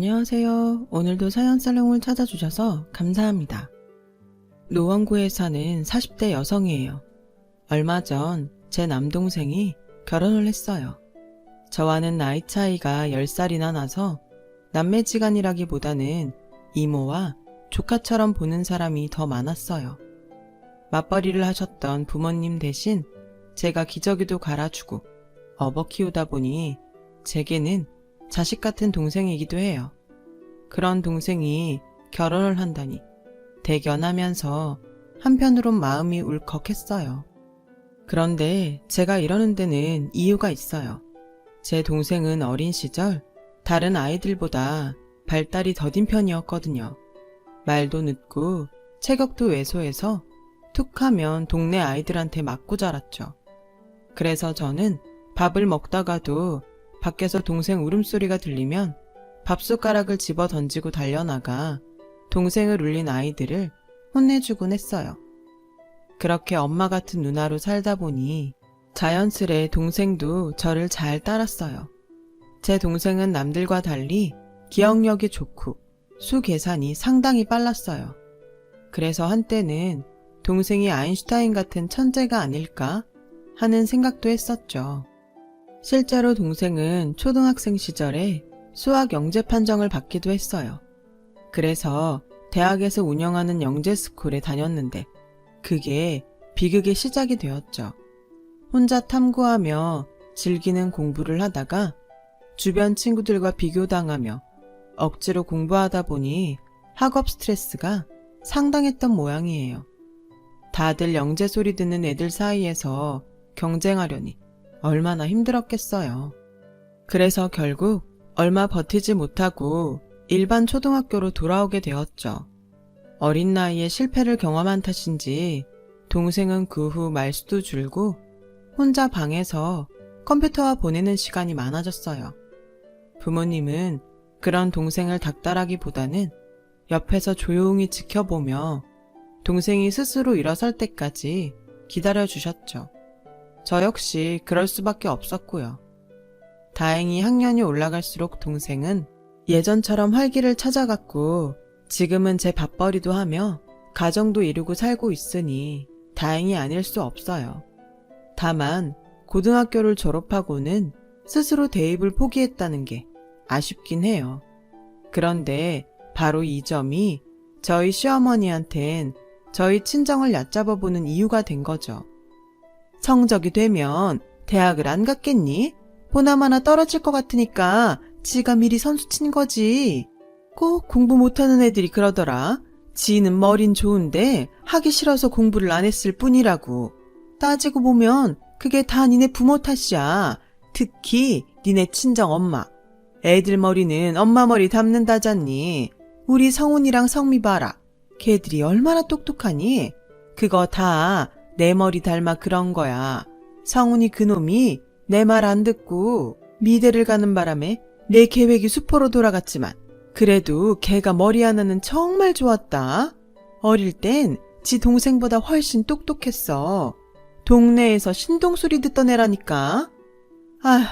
안녕하세요. 오늘도 사연 살롱을 찾아주셔서 감사합니다. 노원구에 사는 40대 여성이에요. 얼마 전 제 남동생이 결혼을 했어요. 저와는 나이 차이가 10살이나 나서 남매지간이라기보다는 이모와 조카처럼 보는 사람이 더 많았어요. 맞벌이를 하셨던 부모님 대신 제가 기저귀도 갈아주고 업어 키우다 보니 제게는 자식 같은 동생이기도 해요. 그런 동생이 결혼을 한다니 대견하면서 한편으론 마음이 울컥했어요. 그런데 제가 이러는 데는 이유가 있어요. 제 동생은 어린 시절 다른 아이들보다 발달이 더딘 편이었거든요. 말도 늦고 체격도 왜소해서 툭하면 동네 아이들한테 맞고 자랐죠. 그래서 저는 밥을 먹다가도 밖에서 동생 울음소리가 들리면 밥숟가락을 집어 던지고 달려나가 동생을 울린 아이들을 혼내주곤 했어요. 그렇게 엄마 같은 누나로 살다 보니 자연스레 동생도 저를 잘 따랐어요. 제 동생은 남들과 달리 기억력이 좋고 수 계산이 상당히 빨랐어요. 그래서 한때는 동생이 아인슈타인 같은 천재가 아닐까 하는 생각도 했었죠. 실제로 동생은 초등학생 시절에 수학 영재 판정을 받기도 했어요. 그래서 대학에서 운영하는 영재스쿨에 다녔는데 그게 비극의 시작이 되었죠. 혼자 탐구하며 즐기는 공부를 하다가 주변 친구들과 비교당하며 억지로 공부하다 보니 학업 스트레스가 상당했던 모양이에요. 다들 영재 소리 듣는 애들 사이에서 경쟁하려니 얼마나 힘들었겠어요. 그래서 결국 얼마 버티지 못하고 일반 초등학교로 돌아오게 되었죠. 어린 나이에 실패를 경험한 탓인지 동생은 그 후 말수도 줄고 혼자 방에서 컴퓨터와 보내는 시간이 많아졌어요. 부모님은 그런 동생을 닥달하기보다는 옆에서 조용히 지켜보며 동생이 스스로 일어설 때까지 기다려주셨죠. 저 역시 그럴 수밖에 없었고요. 다행히 학년이 올라갈수록 동생은 예전처럼 활기를 찾아갔고 지금은 제 밥벌이도 하며 가정도 이루고 살고 있으니 다행이 아닐 수 없어요. 다만 고등학교를 졸업하고는 스스로 대입을 포기했다는 게 아쉽긴 해요. 그런데 바로 이 점이 저희 시어머니한텐 저희 친정을 얕잡아보는 이유가 된 거죠. 성적이 되면 대학을 안 갔겠니? 보나마나 떨어질 것 같으니까 지가 미리 선수 친 거지. 꼭 공부 못하는 애들이 그러더라. 지는 머린 좋은데 하기 싫어서 공부를 안 했을 뿐이라고. 따지고 보면 그게 다 니네 부모 탓이야. 특히 니네 친정 엄마. 애들 머리는 엄마 머리 닮는다잖니. 우리 성훈이랑 성미 봐라. 걔들이 얼마나 똑똑하니? 그거 다 내 머리 닮아 그런 거야. 성훈이 그놈이 내 말 안 듣고 미대를 가는 바람에 내 계획이 수포로 돌아갔지만 그래도 걔가 머리 하나는 정말 좋았다. 어릴 땐 지 동생보다 훨씬 똑똑했어. 동네에서 신동소리 듣던 애라니까. 아휴,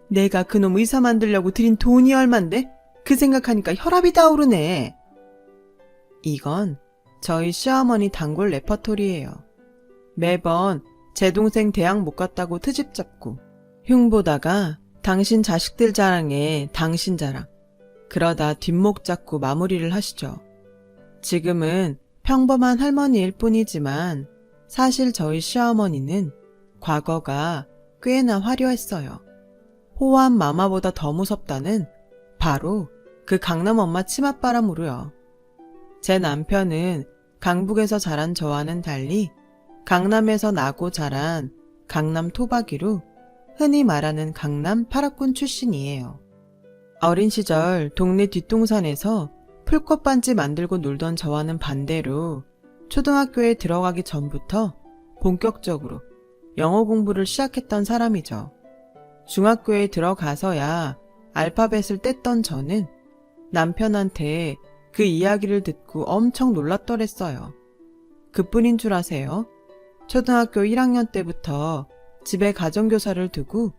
내가 그놈 의사 만들려고 들인 돈이 얼만데 그 생각하니까 혈압이 다 오르네. 이건 저희 시어머니 단골 레퍼토리예요. 매번 제 동생 대학 못 갔다고 트집 잡고 흉보다가 당신 자식들 자랑에 당신 자랑, 그러다 뒷목 잡고 마무리를 하시죠. 지금은 평범한 할머니일 뿐이지만 사실 저희 시어머니는 과거가 꽤나 화려했어요. 호환 마마보다 더 무섭다는 바로 그 강남 엄마 치맛바람으로요. 제 남편은 강북에서 자란 저와는 달리 강남에서 나고 자란 강남 토박이로 흔히 말하는 강남 파라군 출신이에요. 어린 시절 동네 뒷동산에서 풀꽃 반지 만들고 놀던 저와는 반대로 초등학교에 들어가기 전부터 본격적으로 영어 공부를 시작했던 사람이죠. 중학교에 들어가서야 알파벳을 뗐던 저는 남편한테 그 이야기를 듣고 엄청 놀랐더랬어요. 그뿐인 줄 아세요? 초등학교 1학년 때부터 집에 가정교사를 두고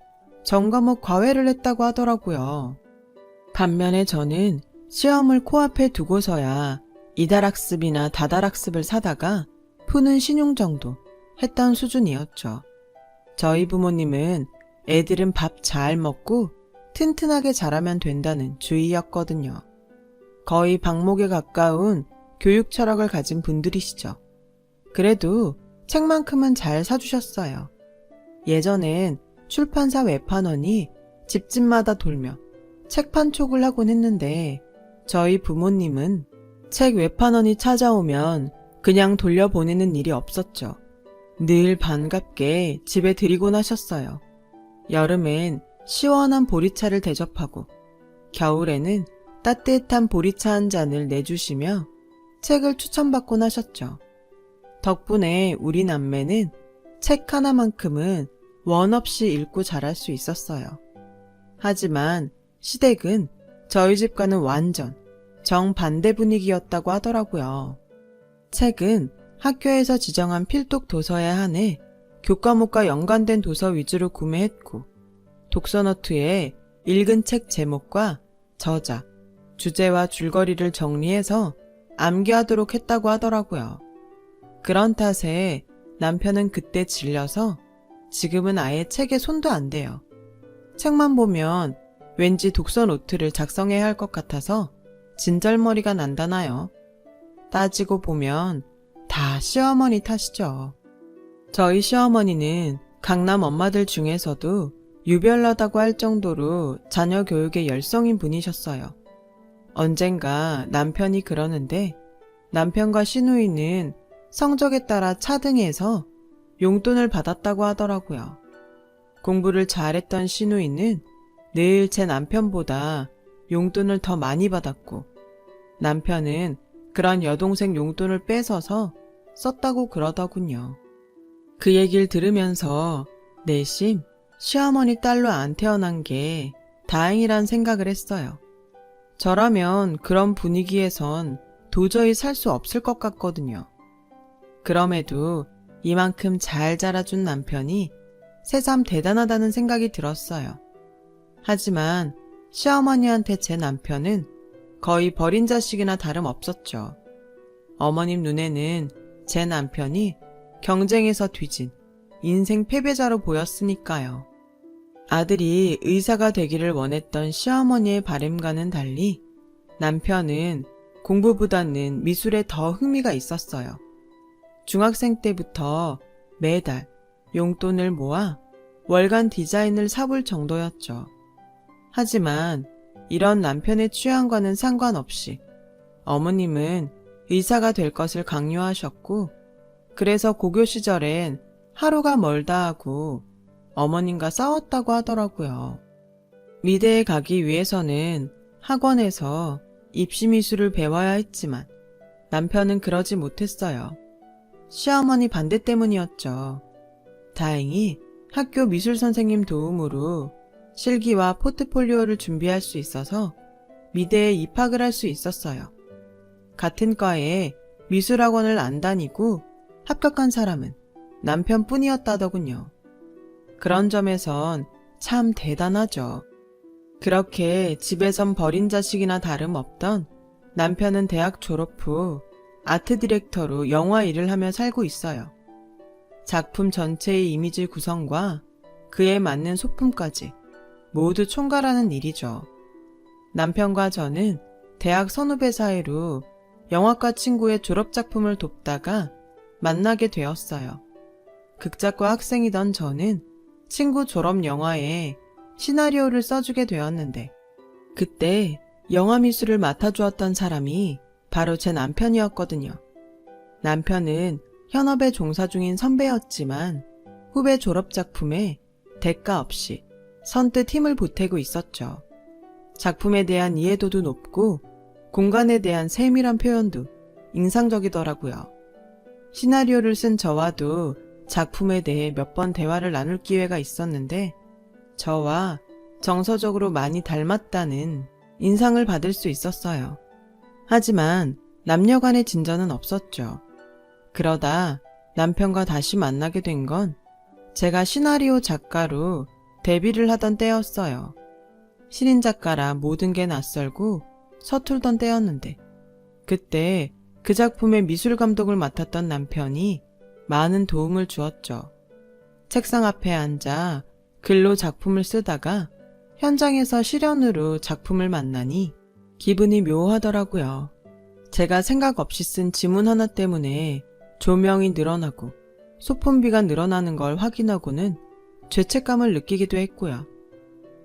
전과목 과외를 했다고 하더라고요. 반면에 저는 시험을 코앞에 두고서야 이달학습이나 다달학습을 사다가 푸는 신용 정도 했던 수준이었죠. 저희 부모님은 애들은 밥 잘 먹고 튼튼하게 자라면 된다는 주의였거든요. 거의 방목에 가까운 교육 철학을 가진 분들이시죠. 그래도 책만큼은 잘 사주셨어요. 예전엔 출판사 외판원이 집집마다 돌며 책 판촉을 하곤 했는데 저희 부모님은 책 외판원이 찾아오면 그냥 돌려보내는 일이 없었죠. 늘 반갑게 집에 들이곤 하셨어요. 여름엔 시원한 보리차를 대접하고 겨울에는 따뜻한 보리차 한 잔을 내주시며 책을 추천받곤 하셨죠. 덕분에 우리 남매는 책 하나만큼은 원 없이 읽고 자랄 수 있었어요. 하지만 시댁은 저희 집과는 완전 정반대 분위기였다고 하더라고요. 책은 학교에서 지정한 필독 도서에 한해 교과목과 연관된 도서 위주로 구매했고 독서노트에 읽은 책 제목과 저자, 주제와 줄거리를 정리해서 암기하도록 했다고 하더라고요. 그런 탓에 남편은 그때 질려서 지금은 아예 책에 손도 안 대요. 책만 보면 왠지 독서 노트를 작성해야 할 것 같아서 진절머리가 난다나요. 따지고 보면 다 시어머니 탓이죠. 저희 시어머니는 강남 엄마들 중에서도 유별나다고 할 정도로 자녀 교육에 열성인 분이셨어요. 언젠가 남편이 그러는데 남편과 시누이는 성적에 따라 차등해서 용돈을 받았다고 하더라고요. 공부를 잘했던 시누이는 늘 제 남편보다 용돈을 더 많이 받았고 남편은 그런 여동생 용돈을 뺏어서 썼다고 그러더군요. 그 얘기를 들으면서 내심 시어머니 딸로 안 태어난 게 다행이란 생각을 했어요. 저라면 그런 분위기에선 도저히 살 수 없을 것 같거든요. 그럼에도 이만큼 잘 자라준 남편이 새삼 대단하다는 생각이 들었어요. 하지만 시어머니한테 제 남편은 거의 버린 자식이나 다름없었죠. 어머님 눈에는 제 남편이 경쟁에서 뒤진 인생 패배자로 보였으니까요. 아들이 의사가 되기를 원했던 시어머니의 바람과는 달리 남편은 공부보다는 미술에 더 흥미가 있었어요. 중학생 때부터 매달 용돈을 모아 월간 디자인을 사볼 정도였죠. 하지만 이런 남편의 취향과는 상관없이 어머님은 의사가 될 것을 강요하셨고 그래서 고교 시절엔 하루가 멀다 하고 어머님과 싸웠다고 하더라고요. 미대에 가기 위해서는 학원에서 입시미술을 배워야 했지만 남편은 그러지 못했어요. 시어머니 반대 때문이었죠. 다행히 학교 미술 선생님 도움으로 실기와 포트폴리오를 준비할 수 있어서 미대에 입학을 할 수 있었어요. 같은 과에 미술학원을 안 다니고 합격한 사람은 남편뿐이었다더군요. 그런 점에선 참 대단하죠. 그렇게 집에선 버린 자식이나 다름없던 남편은 대학 졸업 후 아트 디렉터로 영화 일을 하며 살고 있어요. 작품 전체의 이미지 구성과 그에 맞는 소품까지 모두 총괄하는 일이죠. 남편과 저는 대학 선후배 사이로 영화과 친구의 졸업작품을 돕다가 만나게 되었어요. 극작과 학생이던 저는 친구 졸업 영화에 시나리오를 써주게 되었는데 그때 영화 미술을 맡아주었던 사람이 바로 제 남편이었거든요. 남편은 현업에 종사 중인 선배였지만 후배 졸업작품에 대가 없이 선뜻 힘을 보태고 있었죠. 작품에 대한 이해도도 높고 공간에 대한 세밀한 표현도 인상적이더라고요. 시나리오를 쓴 저와도 작품에 대해 몇 번 대화를 나눌 기회가 있었는데 저와 정서적으로 많이 닮았다는 인상을 받을 수 있었어요. 하지만 남녀 간의 진전은 없었죠. 그러다 남편과 다시 만나게 된 건 제가 시나리오 작가로 데뷔를 하던 때였어요. 신인 작가라 모든 게 낯설고 서툴던 때였는데 그때 그 작품의 미술 감독을 맡았던 남편이 많은 도움을 주었죠. 책상 앞에 앉아 글로 작품을 쓰다가 현장에서 실연으로 작품을 만나니 기분이 묘하더라고요. 제가 생각 없이 쓴 지문 하나 때문에 조명이 늘어나고 소품비가 늘어나는 걸 확인하고는 죄책감을 느끼기도 했고요.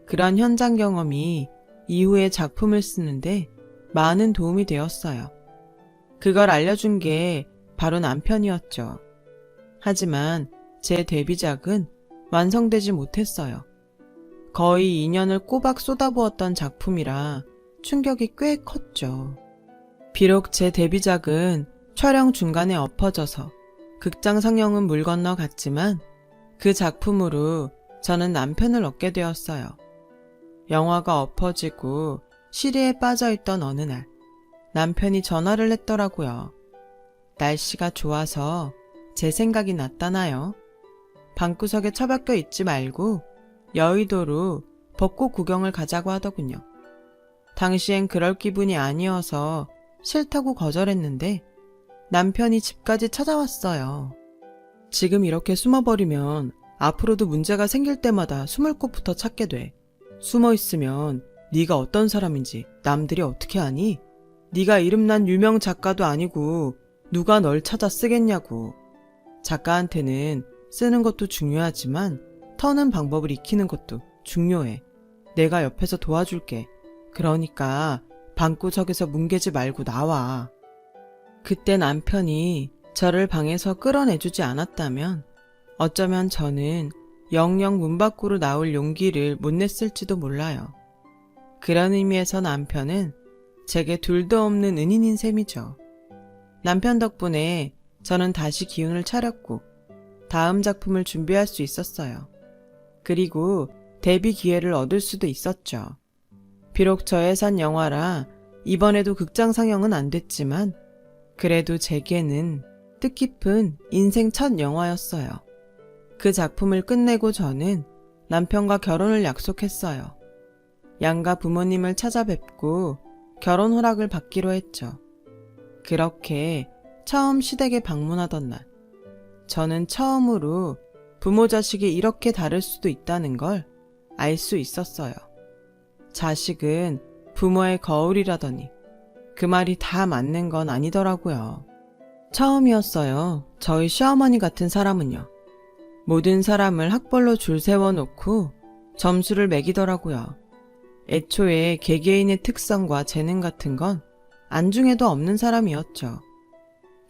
그런 현장 경험이 이후에 작품을 쓰는데 많은 도움이 되었어요. 그걸 알려준 게 바로 남편이었죠. 하지만 제 데뷔작은 완성되지 못했어요. 거의 2년을 꼬박 쏟아부었던 작품이라 충격이 꽤 컸죠. 비록 제 데뷔작은 촬영 중간에 엎어져서 극장 상영은 물 건너 갔지만 그 작품으로 저는 남편을 얻게 되었어요. 영화가 엎어지고 시리에 빠져있던 어느 날 남편이 전화를 했더라고요. 날씨가 좋아서 제 생각이 났다나요? 방구석에 처박혀 있지 말고 여의도로 벚꽃 구경을 가자고 하더군요. 당시엔 그럴 기분이 아니어서 싫다고 거절했는데 남편이 집까지 찾아왔어요. 지금 이렇게 숨어버리면 앞으로도 문제가 생길 때마다 숨을 곳부터 찾게 돼. 숨어 있으면 네가 어떤 사람인지 남들이 어떻게 아니? 네가 이름난 유명 작가도 아니고 누가 널 찾아 쓰겠냐고. 작가한테는 쓰는 것도 중요하지만 터는 방법을 익히는 것도 중요해. 내가 옆에서 도와줄게. 그러니까 방구석에서 뭉개지 말고 나와. 그때 남편이 저를 방에서 끌어내주지 않았다면 어쩌면 저는 영영 문 밖으로 나올 용기를 못 냈을지도 몰라요. 그런 의미에서 남편은 제게 둘도 없는 은인인 셈이죠. 남편 덕분에 저는 다시 기운을 차렸고 다음 작품을 준비할 수 있었어요. 그리고 데뷔 기회를 얻을 수도 있었죠. 비록 저예산 영화라 이번에도 극장 상영은 안 됐지만 그래도 제게는 뜻깊은 인생 첫 영화였어요. 그 작품을 끝내고 저는 남편과 결혼을 약속했어요. 양가 부모님을 찾아뵙고 결혼 허락을 받기로 했죠. 그렇게 처음 시댁에 방문하던 날, 저는 처음으로 부모 자식이 이렇게 다를 수도 있다는 걸 알 수 있었어요. 자식은 부모의 거울이라더니 그 말이 다 맞는 건 아니더라고요. 처음이었어요. 저희 시어머니 같은 사람은요. 모든 사람을 학벌로 줄 세워놓고 점수를 매기더라고요. 애초에 개개인의 특성과 재능 같은 건 안중에도 없는 사람이었죠.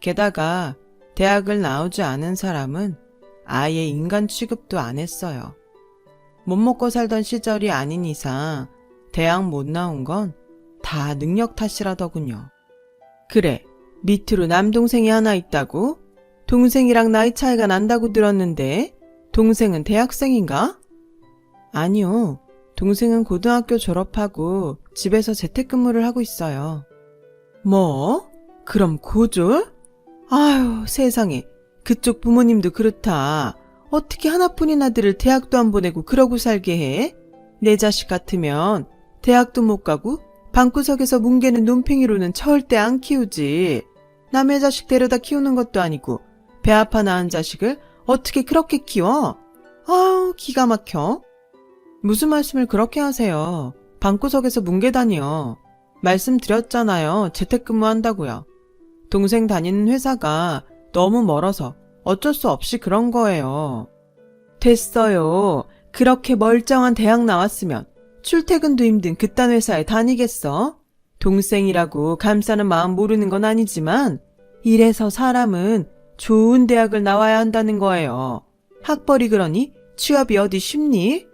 게다가 대학을 나오지 않은 사람은 아예 인간 취급도 안 했어요. 못 먹고 살던 시절이 아닌 이상 대학 못 나온 건 다 능력 탓이라더군요. 그래, 밑으로 남동생이 하나 있다고? 동생이랑 나이 차이가 난다고 들었는데 동생은 대학생인가? 아니요, 동생은 고등학교 졸업하고 집에서 재택근무를 하고 있어요. 뭐? 그럼 고졸? 아유, 세상에, 그쪽 부모님도 그렇다. 어떻게 하나뿐인 아들을 대학도 안 보내고 그러고 살게 해? 내 자식 같으면 대학도 못 가고 방구석에서 뭉개는 논팽이로는 절대 안 키우지. 남의 자식 데려다 키우는 것도 아니고 배 아파 낳은 자식을 어떻게 그렇게 키워? 아우, 기가 막혀. 무슨 말씀을 그렇게 하세요. 방구석에서 뭉개다니요. 말씀드렸잖아요. 재택근무한다고요. 동생 다니는 회사가 너무 멀어서 어쩔 수 없이 그런 거예요. 됐어요. 그렇게 멀쩡한 대학 나왔으면 출퇴근도 힘든 그딴 회사에 다니겠어? 동생이라고 감싸는 마음 모르는 건 아니지만 이래서 사람은 좋은 대학을 나와야 한다는 거예요. 학벌이 그러니 취업이 어디 쉽니?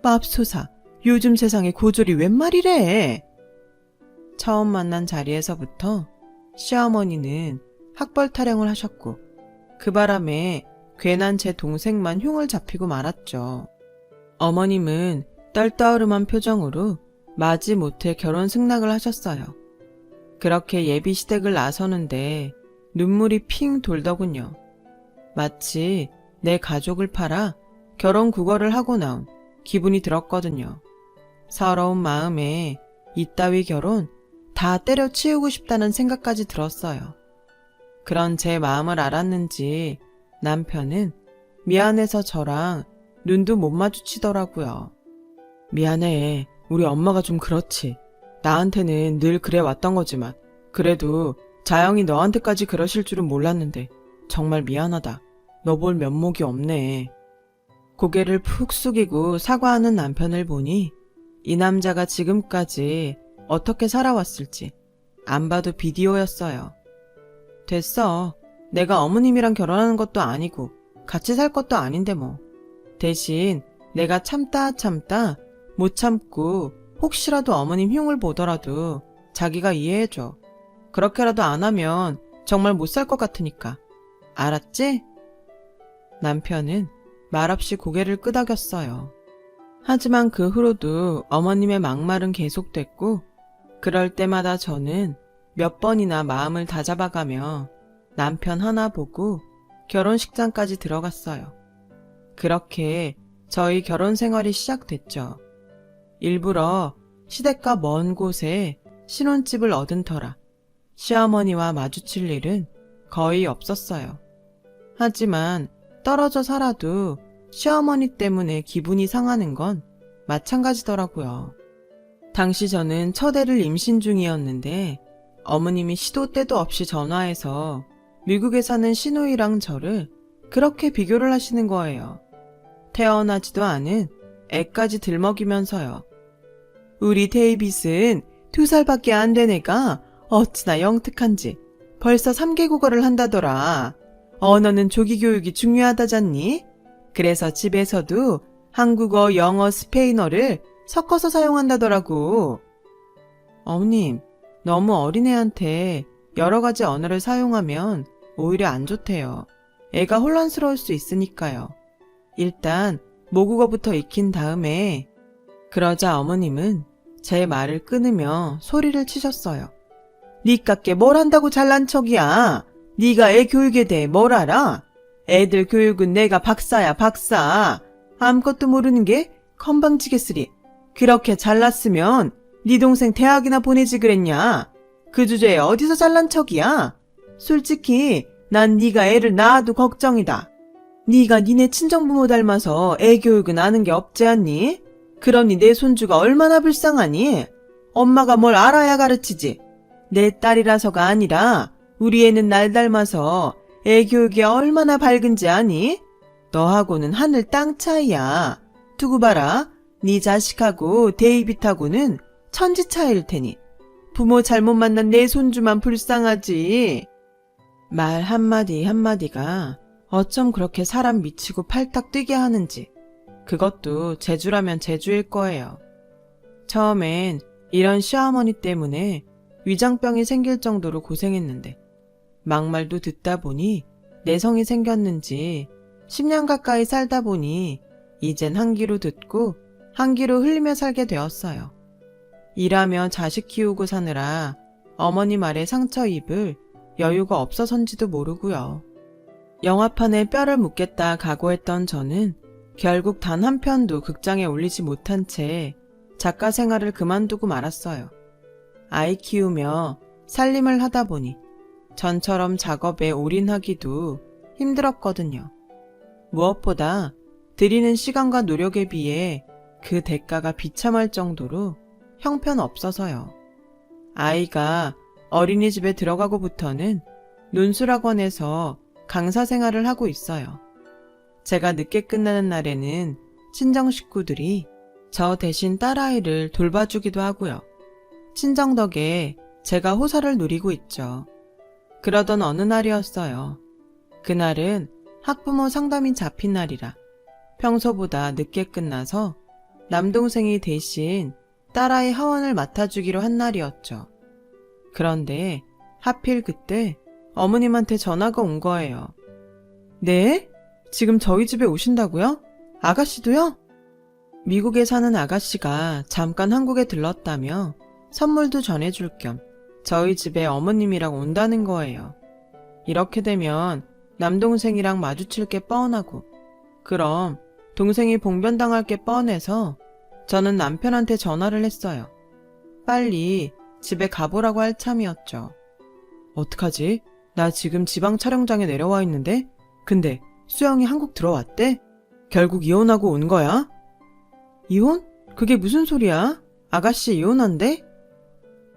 맙소사, 요즘 세상에 고졸이 웬 말이래. 처음 만난 자리에서부터 시어머니는 학벌 타령을 하셨고 그 바람에 괜한 제 동생만 흉을 잡히고 말았죠. 어머님은 떨떠름한 표정으로 마지못해 결혼 승낙을 하셨어요. 그렇게 예비 시댁을 나서는데 눈물이 핑 돌더군요. 마치 내 가족을 팔아 결혼 구걸을 하고 나온 기분이 들었거든요. 서러운 마음에 이따위 결혼 다 때려치우고 싶다는 생각까지 들었어요. 그런 제 마음을 알았는지 남편은 미안해서 저랑 눈도 못 마주치더라고요. 미안해. 우리 엄마가 좀 그렇지. 나한테는 늘 그래 왔던 거지만 그래도 자영이 너한테까지 그러실 줄은 몰랐는데 정말 미안하다. 너 볼 면목이 없네. 고개를 푹 숙이고 사과하는 남편을 보니 이 남자가 지금까지 어떻게 살아왔을지 안 봐도 비디오였어요. 됐어. 내가 어머님이랑 결혼하는 것도 아니고 같이 살 것도 아닌데 뭐. 대신 내가 참다 못 참고 혹시라도 어머님 흉을 보더라도 자기가 이해해줘. 그렇게라도 안 하면 정말 못 살 것 같으니까. 알았지? 남편은 말없이 고개를 끄덕였어요. 하지만 그 후로도 어머님의 막말은 계속됐고 그럴 때마다 저는 몇 번이나 마음을 다잡아가며 남편 하나 보고 결혼식장까지 들어갔어요. 그렇게 저희 결혼 생활이 시작됐죠. 일부러 시댁과 먼 곳에 신혼집을 얻은 터라 시어머니와 마주칠 일은 거의 없었어요. 하지만 떨어져 살아도 시어머니 때문에 기분이 상하는 건 마찬가지더라고요. 당시 저는 첫애를 임신 중이었는데 어머님이 시도 때도 없이 전화해서 미국에 사는 시누이랑 저를 그렇게 비교를 하시는 거예요. 태어나지도 않은 애까지 들먹이면서요. 우리 데이빗은 2살밖에 안 된 애가 어찌나 영특한지 벌써 3개 국어를 한다더라. 언어는 조기 교육이 중요하다잖니? 그래서 집에서도 한국어, 영어, 스페인어를 섞어서 사용한다더라고. 어머님, 너무 어린애한테 여러 가지 언어를 사용하면 오히려 안 좋대요. 애가 혼란스러울 수 있으니까요. 일단 모국어부터 익힌 다음에. 그러자 어머님은 제 말을 끊으며 소리를 치셨어요. 니깎게 뭘 한다고 잘난 척이야. 네가 애 교육에 대해 뭘 알아? 애들 교육은 내가 박사야 박사. 아무것도 모르는 게 건방지겠으리. 그렇게 잘났으면 네 동생 대학이나 보내지 그랬냐? 그 주제에 어디서 잘난 척이야? 솔직히 난 네가 애를 낳아도 걱정이다. 네가 니네 친정부모 닮아서 애 교육은 아는 게 없지 않니? 그러니 내 손주가 얼마나 불쌍하니? 엄마가 뭘 알아야 가르치지. 내 딸이라서가 아니라 우리 애는 날 닮아서 애 교육이 얼마나 밝은지 아니? 너하고는 하늘 땅 차이야. 두고 봐라. 네 자식하고 데이빗하고는 천지 차이일 테니. 부모 잘못 만난 내 손주만 불쌍하지. 말 한마디 한마디가 어쩜 그렇게 사람 미치고 팔딱 뛰게 하는지. 그것도 제주라면 제주일 거예요. 처음엔 이런 시어머니 때문에 위장병이 생길 정도로 고생했는데 막말도 듣다 보니 내성이 생겼는지 10년 가까이 살다 보니 이젠 한 귀로 듣고 한 귀로 흘리며 살게 되었어요. 일하며 자식 키우고 사느라 어머니 말에 상처 입을 여유가 없어서인지도 모르고요. 영화판에 뼈를 묻겠다 각오했던 저는 결국 단 한 편도 극장에 올리지 못한 채 작가 생활을 그만두고 말았어요. 아이 키우며 살림을 하다 보니 전처럼 작업에 올인하기도 힘들었거든요. 무엇보다 들이는 시간과 노력에 비해 그 대가가 비참할 정도로 형편없어서요. 아이가 어린이집에 들어가고부터는 논술학원에서 강사 생활을 하고 있어요. 제가 늦게 끝나는 날에는 친정 식구들이 저 대신 딸아이를 돌봐주기도 하고요. 친정 덕에 제가 호사를 누리고 있죠. 그러던 어느 날이었어요. 그날은 학부모 상담이 잡힌 날이라 평소보다 늦게 끝나서 남동생이 대신 딸아이 하원을 맡아주기로 한 날이었죠. 그런데 하필 그때 어머님한테 전화가 온 거예요. 네? 지금 저희 집에 오신다고요? 아가씨도요? 미국에 사는 아가씨가 잠깐 한국에 들렀다며 선물도 전해줄 겸 저희 집에 어머님이랑 온다는 거예요. 이렇게 되면 남동생이랑 마주칠 게 뻔하고 그럼 동생이 봉변당할 게 뻔해서 저는 남편한테 전화를 했어요. 빨리 집에 가보라고 할 참이었죠. 어떡하지? 나 지금 지방 촬영장에 내려와 있는데? 근데 수영이 한국 들어왔대? 결국 이혼하고 온 거야? 이혼? 그게 무슨 소리야? 아가씨 이혼한대?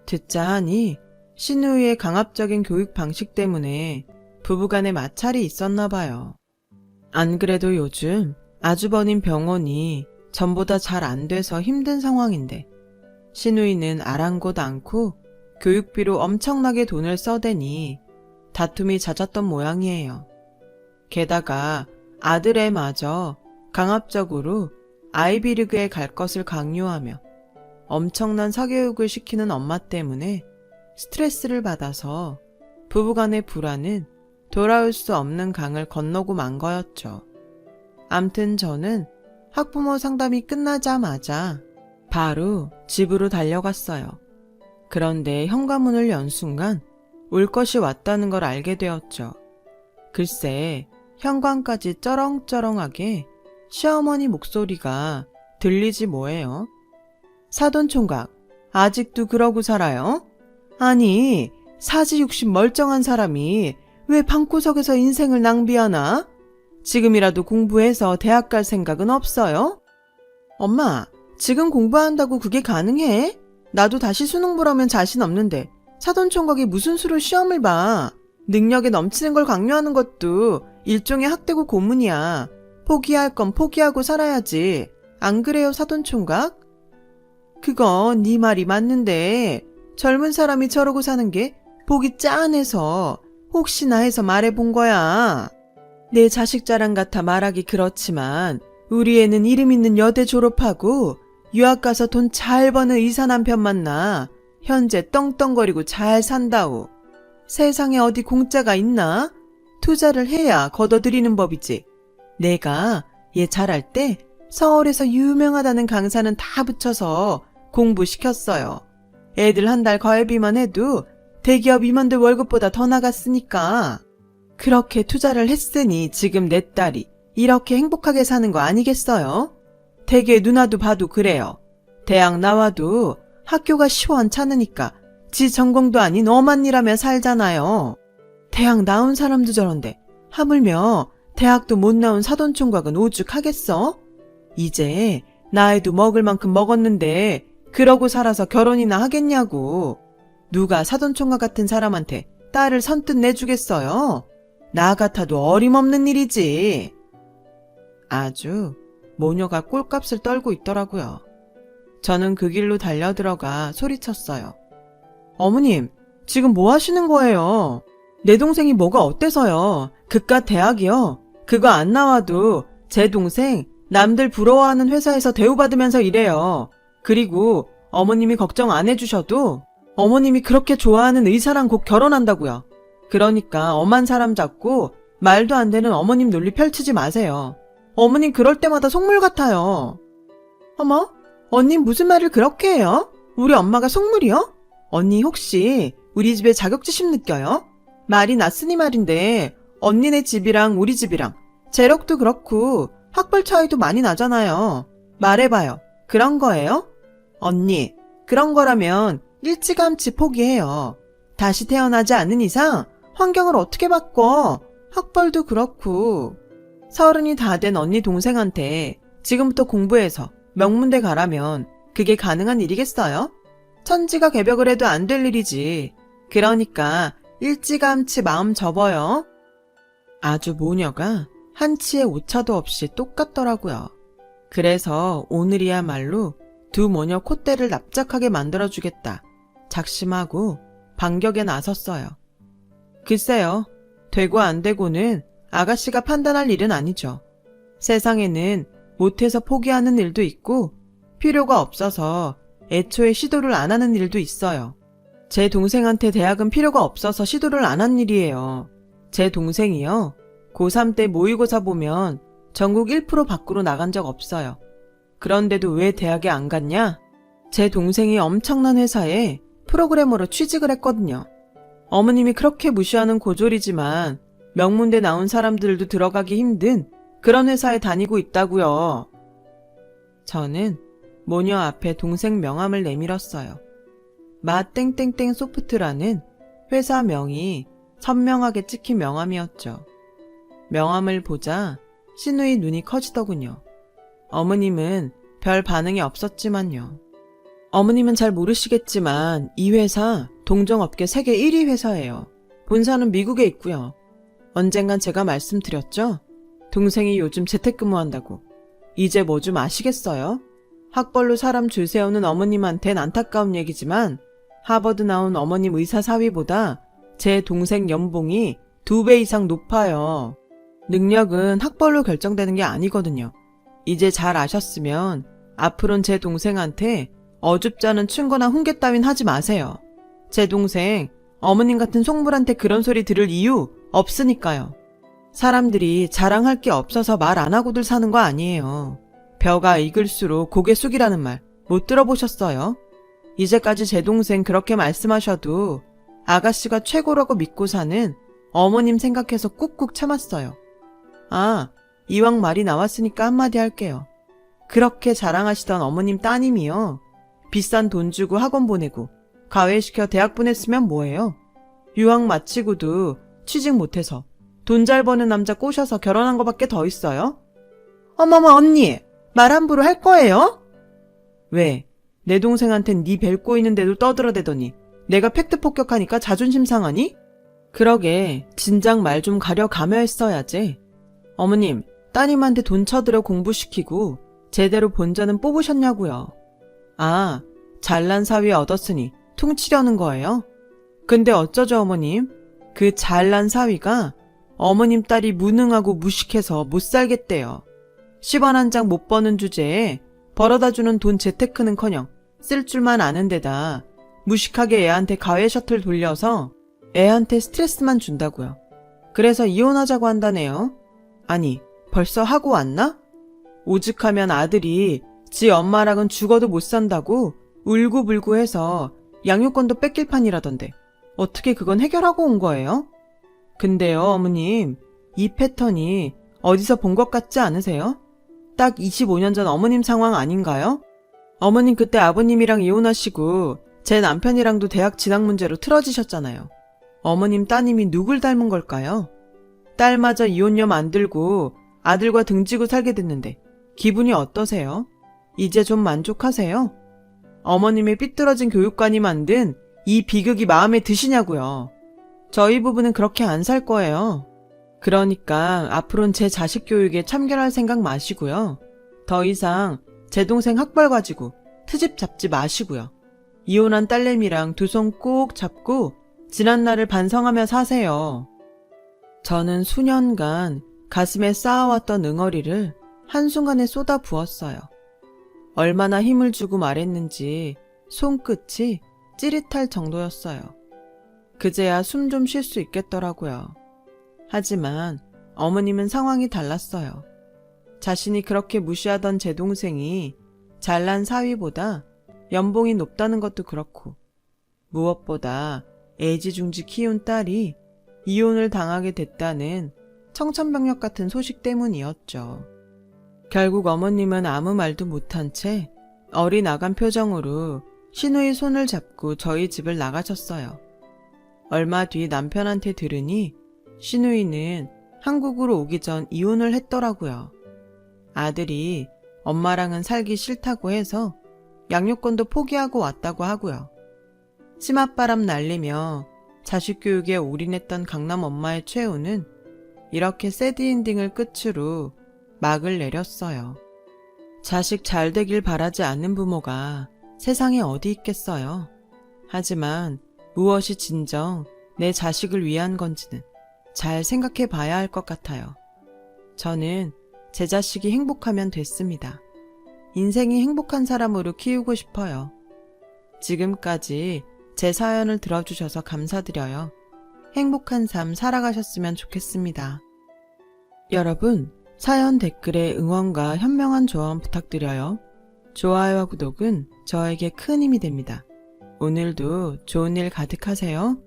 듣자 하니 신우이의 강압적인 교육 방식 때문에 부부간에 마찰이 있었나 봐요. 안 그래도 요즘 아주버님 병원이 전보다 잘 안 돼서 힘든 상황인데 신우이는 아랑곳 않고 교육비로 엄청나게 돈을 써대니 다툼이 잦았던 모양이에요. 게다가 아들애마저 강압적으로 아이비리그에 갈 것을 강요하며 엄청난 사교육을 시키는 엄마 때문에 스트레스를 받아서 부부간의 불화는 돌아올 수 없는 강을 건너고 만 거였죠. 암튼 저는 학부모 상담이 끝나자마자 바로 집으로 달려갔어요. 그런데 현관문을 연 순간 올 것이 왔다는 걸 알게 되었죠. 글쎄, 현관까지 쩌렁쩌렁하게 시어머니 목소리가 들리지 뭐예요. 사돈총각, 아직도 그러고 살아요? 아니, 사지육십 멀쩡한 사람이 왜 방구석에서 인생을 낭비하나? 지금이라도 공부해서 대학 갈 생각은 없어요? 엄마, 지금 공부한다고 그게 가능해? 나도 다시 수능 보라면 자신 없는데 사돈총각이 무슨 수로 시험을 봐. 능력에 넘치는 걸 강요하는 것도 일종의 학대고 고문이야. 포기할 건 포기하고 살아야지. 안 그래요, 사돈총각? 그건 네 말이 맞는데 젊은 사람이 저러고 사는 게 보기 짠해서 혹시나 해서 말해본 거야. 내 자식 자랑 같아 말하기 그렇지만 우리 애는 이름 있는 여대 졸업하고 유학 가서 돈 잘 버는 의사 남편 만나 현재 떵떵거리고 잘 산다오. 세상에 어디 공짜가 있나? 투자를 해야 걷어들이는 법이지. 내가 얘 잘할 때 서울에서 유명하다는 강사는 다 붙여서 공부시켰어요. 애들 한 달 과외비만 해도 대기업 임원들 월급보다 더 나갔으니까. 그렇게 투자를 했으니 지금 내 딸이 이렇게 행복하게 사는 거 아니겠어요? 되게 누나도 봐도 그래요. 대학 나와도 학교가 시원찮으니까 지 전공도 아닌 엄한 일하며 살잖아요. 대학 나온 사람도 저런데 하물며 대학도 못 나온 사돈총각은 오죽하겠어? 이제 나이도 먹을 만큼 먹었는데 그러고 살아서 결혼이나 하겠냐고. 누가 사돈총각 같은 사람한테 딸을 선뜻 내주겠어요? 나 같아도 어림없는 일이지. 아주 모녀가 꼴값을 떨고 있더라고요. 저는 그 길로 달려들어가 소리쳤어요. 어머님, 지금 뭐 하시는 거예요? 내 동생이 뭐가 어때서요? 그깟 대학이요? 그거 안 나와도 제 동생 남들 부러워하는 회사에서 대우받으면서 일해요. 그리고 어머님이 걱정 안 해주셔도 어머님이 그렇게 좋아하는 의사랑 곧 결혼한다고요. 그러니까 엄한 사람 잡고 말도 안 되는 어머님 논리 펼치지 마세요. 어머님 그럴 때마다 속물 같아요. 어머, 언니 무슨 말을 그렇게 해요? 우리 엄마가 속물이요? 언니 혹시 우리 집에 자격지심 느껴요? 말이 났으니 말인데 언니네 집이랑 우리 집이랑 재력도 그렇고 학벌 차이도 많이 나잖아요. 말해봐요. 그런 거예요? 언니, 그런 거라면 일찌감치 포기해요. 다시 태어나지 않는 이상 환경을 어떻게 바꿔? 학벌도 그렇고. 30이 다 된 언니 동생한테 지금부터 공부해서 명문대 가라면 그게 가능한 일이겠어요? 천지가 개벽을 해도 안 될 일이지. 그러니까 일찌감치 마음 접어요. 아주 모녀가 한치의 오차도 없이 똑같더라고요. 그래서 오늘이야말로 두 모녀 콧대를 납작하게 만들어주겠다 작심하고 반격에 나섰어요. 글쎄요, 되고 안 되고는 아가씨가 판단할 일은 아니죠. 세상에는 못해서 포기하는 일도 있고 필요가 없어서 애초에 시도를 안 하는 일도 있어요. 제 동생한테 대학은 필요가 없어서 시도를 안 한 일이에요. 제 동생이요, 고3 때 모의고사 보면 전국 1% 밖으로 나간 적 없어요. 그런데도 왜 대학에 안 갔냐? 제 동생이 엄청난 회사에 프로그래머로 취직을 했거든요. 어머님이 그렇게 무시하는 고졸이지만 명문대 나온 사람들도 들어가기 힘든 그런 회사에 다니고 있다고요. 저는 모녀 앞에 동생 명함을 내밀었어요. 마 땡땡땡 소프트라는 회사 명이 선명하게 찍힌 명함이었죠. 명함을 보자 신우이 눈이 커지더군요. 어머님은 별 반응이 없었지만요. 어머님은 잘 모르시겠지만 이 회사 동종업계 세계 1위 회사예요. 본사는 미국에 있고요. 언젠간 제가 말씀드렸죠? 동생이 요즘 재택근무한다고. 이제 뭐 좀 아시겠어요? 학벌로 사람 줄 세우는 어머님한텐 안타까운 얘기지만 하버드 나온 어머님 의사 사위보다 제 동생 연봉이 2배 이상 높아요. 능력은 학벌로 결정되는 게 아니거든요. 이제 잘 아셨으면 앞으론 제 동생한테 어줍지 않은 충고나 훈계 따윈 하지 마세요. 제 동생 어머님 같은 속물한테 그런 소리 들을 이유 없으니까요. 사람들이 자랑할 게 없어서 말 안 하고들 사는 거 아니에요. 벼가 익을수록 고개 숙이라는 말 못 들어보셨어요? 이제까지 제 동생 그렇게 말씀하셔도 아가씨가 최고라고 믿고 사는 어머님 생각해서 꾹꾹 참았어요. 아, 이왕 말이 나왔으니까 한마디 할게요. 그렇게 자랑하시던 어머님 따님이요. 비싼 돈 주고 학원 보내고 가외시켜 대학 보냈으면 뭐예요? 유학 마치고도 취직 못해서 돈 잘 버는 남자 꼬셔서 결혼한 거밖에 더 있어요? 어머머 언니, 말 함부로 할 거예요? 왜? 내 동생한텐 네 벨 꼬이는데도 떠들어대더니 내가 팩트 폭격하니까 자존심 상하니? 그러게 진작 말 좀 가려가며 했어야지. 어머님, 따님한테 돈 쳐들여 공부시키고 제대로 본전은 뽑으셨냐고요. 아, 잘난 사위 얻었으니 퉁치려는 거예요? 근데 어쩌죠 어머님? 그 잘난 사위가 어머님 딸이 무능하고 무식해서 못 살겠대요. 10원 한 장 못 버는 주제에 벌어다주는 돈 재테크는커녕 쓸 줄만 아는 데다 무식하게 애한테 가외 셔틀 돌려서 애한테 스트레스만 준다고요. 그래서 이혼하자고 한다네요. 아니, 벌써 하고 왔나? 오죽하면 아들이 지 엄마랑은 죽어도 못 산다고 울고불고 해서 양육권도 뺏길 판이라던데 어떻게 그건 해결하고 온 거예요? 근데요 어머님, 이 패턴이 어디서 본 것 같지 않으세요? 딱 25년 전 어머님 상황 아닌가요? 어머님 그때 아버님이랑 이혼하시고 제 남편이랑도 대학 진학 문제로 틀어지셨잖아요. 어머님 따님이 누굴 닮은 걸까요? 딸마저 이혼녀 만들고 아들과 등지고 살게 됐는데 기분이 어떠세요? 이제 좀 만족하세요? 어머님의 삐뚤어진 교육관이 만든 이 비극이 마음에 드시냐고요. 저희 부부는 그렇게 안 살 거예요. 그러니까 앞으로는 제 자식 교육에 참견할 생각 마시고요. 더 이상 제 동생 학벌 가지고 트집 잡지 마시고요. 이혼한 딸내미랑 두 손 꼭 잡고 지난 날을 반성하며 사세요. 저는 수년간 가슴에 쌓아왔던 응어리를 한순간에 쏟아 부었어요. 얼마나 힘을 주고 말했는지 손끝이 찌릿할 정도였어요. 그제야 숨 좀 쉴 수 있겠더라고요. 하지만 어머님은 상황이 달랐어요. 자신이 그렇게 무시하던 제 동생이 잘난 사위보다 연봉이 높다는 것도 그렇고 무엇보다 애지중지 키운 딸이 이혼을 당하게 됐다는 청천벽력 같은 소식 때문이었죠. 결국 어머님은 아무 말도 못한 채 어리나간 표정으로 신우의 손을 잡고 저희 집을 나가셨어요. 얼마 뒤 남편한테 들으니 신우이는 한국으로 오기 전 이혼을 했더라고요. 아들이 엄마랑은 살기 싫다고 해서 양육권도 포기하고 왔다고 하고요. 치맛바람 날리며 자식 교육에 올인했던 강남 엄마의 최후는 이렇게 새드엔딩을 끝으로 막을 내렸어요. 자식 잘 되길 바라지 않는 부모가 세상에 어디 있겠어요. 하지만 무엇이 진정 내 자식을 위한 건지는 잘 생각해 봐야 할 것 같아요. 저는 제 자식이 행복하면 됐습니다. 인생이 행복한 사람으로 키우고 싶어요. 지금까지 제 사연을 들어주셔서 감사드려요. 행복한 삶 살아가셨으면 좋겠습니다. 여러분, 사연 댓글에 응원과 현명한 조언 부탁드려요. 좋아요와 구독은 저에게 큰 힘이 됩니다. 오늘도 좋은 일 가득하세요.